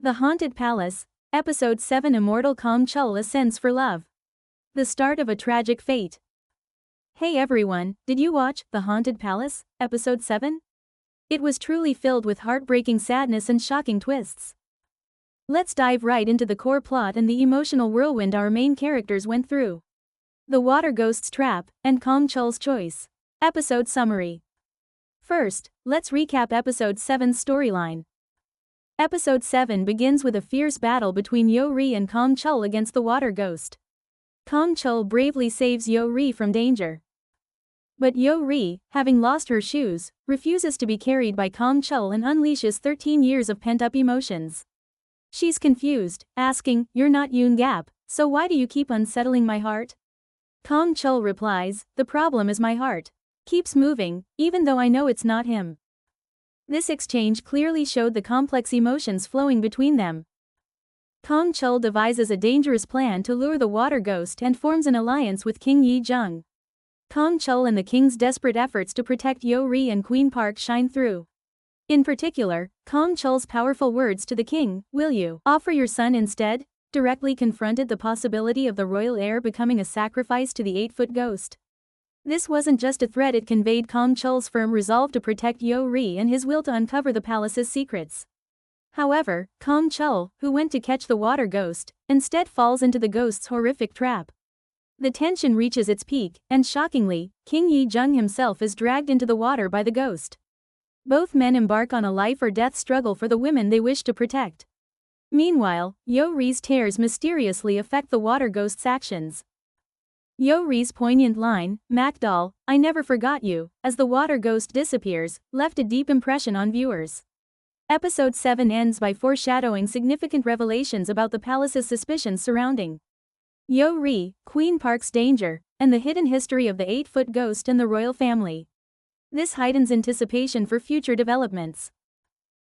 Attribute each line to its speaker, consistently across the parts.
Speaker 1: The Haunted Palace, Episode 7. Immortal Kang-Cheol ascends for love. The start of a tragic fate. Hey everyone, did you watch The Haunted Palace, Episode 7? It was truly filled with heartbreaking sadness and shocking twists. Let's dive right into the core plot and the emotional whirlwind our main characters went through. The Water Ghost's Trap, and Kang-Cheol's Choice. Episode Summary. First, let's recap Episode 7's storyline. Episode 7 begins with a fierce battle between Yeo Ri and Kang-Cheol against the Water Ghost. Kang-Cheol bravely saves Yeo Ri from danger. But Yeo Ri, having lost her shoes, refuses to be carried by Kang-Cheol and unleashes 13 years of pent-up emotions. She's confused, asking, "You're not Yoon Gap, so why do you keep unsettling my heart?" Kang-Cheol replies, "The problem is my heart keeps moving, even though I know it's not him." This exchange clearly showed the complex emotions flowing between them. Kang-Cheol devises a dangerous plan to lure the Water Ghost and forms an alliance with King Yi-jung. Kang-Cheol and the king's desperate efforts to protect Yeo Ri and Queen Park shine through. In particular, Kang-Cheol's powerful words to the king, "Will you offer your son instead?" directly confronted the possibility of the royal heir becoming a sacrifice to the 8-foot ghost. This wasn't just a threat, it conveyed Kang-Cheol's firm resolve to protect Yeo Ri and his will to uncover the palace's secrets. However, Kang-Cheol, who went to catch the Water Ghost, instead falls into the ghost's horrific trap. The tension reaches its peak, and shockingly, King Yi-jung himself is dragged into the water by the ghost. Both men embark on a life-or-death struggle for the women they wish to protect. Meanwhile, Yeo Ri's tears mysteriously affect the Water Ghost's actions. Yeo Ri's poignant line, "Makdal, I never forgot you," as the Water Ghost disappears, left a deep impression on viewers. Episode 7 ends by foreshadowing significant revelations about the palace's suspicions surrounding Yeo Ri, Queen Park's danger, and the hidden history of the 8-foot ghost and the royal family. This heightens anticipation for future developments.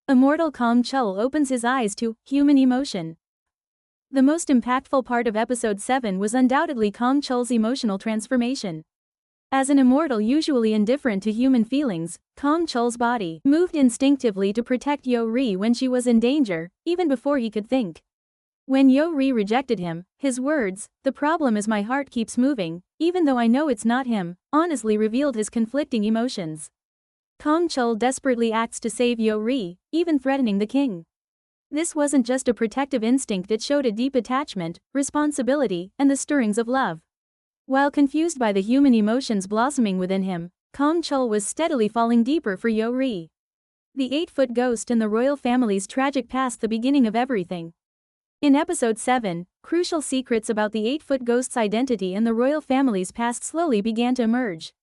Speaker 1: Immortal Kang-Cheol opens his eyes to human emotion. The most impactful part of Episode 7 was undoubtedly Kang-Cheol's emotional transformation. As an immortal usually indifferent to human feelings, Kang-Cheol's body moved instinctively to protect Yeo Ri when she was in danger, even before he could think. When Yeo Ri rejected him, his words, "The problem is my heart keeps moving, even though I know it's not him," honestly revealed his conflicting emotions. Kang-Cheol desperately acts to save Yeo Ri, even threatening the king. This wasn't just a protective instinct, it showed a deep attachment, responsibility, and the stirrings of love. While confused by the human emotions blossoming within him, Kang-Cheol was steadily falling deeper for Yeo Ri. The 8-foot ghost and the royal family's tragic past, the beginning of everything. In Episode 7, crucial secrets about the 8-foot ghost's identity and the royal family's past slowly began to emerge.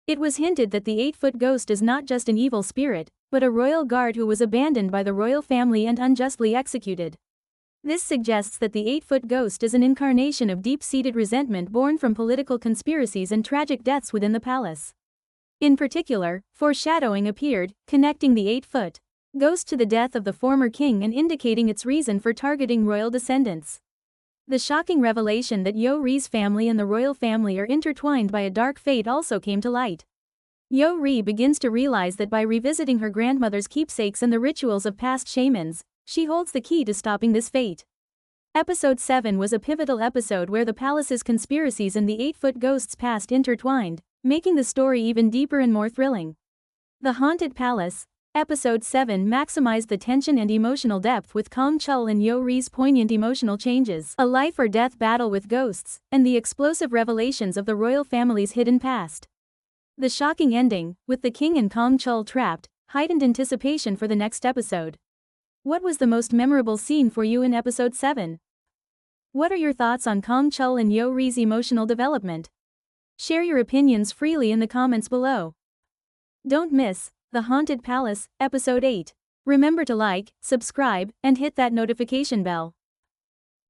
Speaker 1: It was hinted that the 8-foot ghost is not just an evil spirit, but a royal guard who was abandoned by the royal family and unjustly executed. This suggests that the 8-foot ghost is an incarnation of deep-seated resentment born from political conspiracies and tragic deaths within the palace. In particular, foreshadowing appeared, connecting the 8-foot ghost to the death of the former king and indicating its reason for targeting royal descendants. The shocking revelation that Yeo Ri's family and the royal family are intertwined by a dark fate also came to light. Yeo Ri begins to realize that by revisiting her grandmother's keepsakes and the rituals of past shamans, she holds the key to stopping this fate. Episode 7 was a pivotal episode where the palace's conspiracies and the 8-foot ghost's past intertwined, making the story even deeper and more thrilling. The Haunted Palace, Episode 7 maximized the tension and emotional depth with Kang-Cheol and Yeo Ri's poignant emotional changes, a life-or-death battle with ghosts, and the explosive revelations of the royal family's hidden past. The shocking ending, with the king and Kang-Cheol trapped, heightened anticipation for the next episode. What was the most memorable scene for you in Episode 7? What are your thoughts on Kang-Cheol and Yeo Ri's emotional development? Share your opinions freely in the comments below. Don't miss The Haunted Palace, Episode 8. Remember to like, subscribe, and hit that notification bell.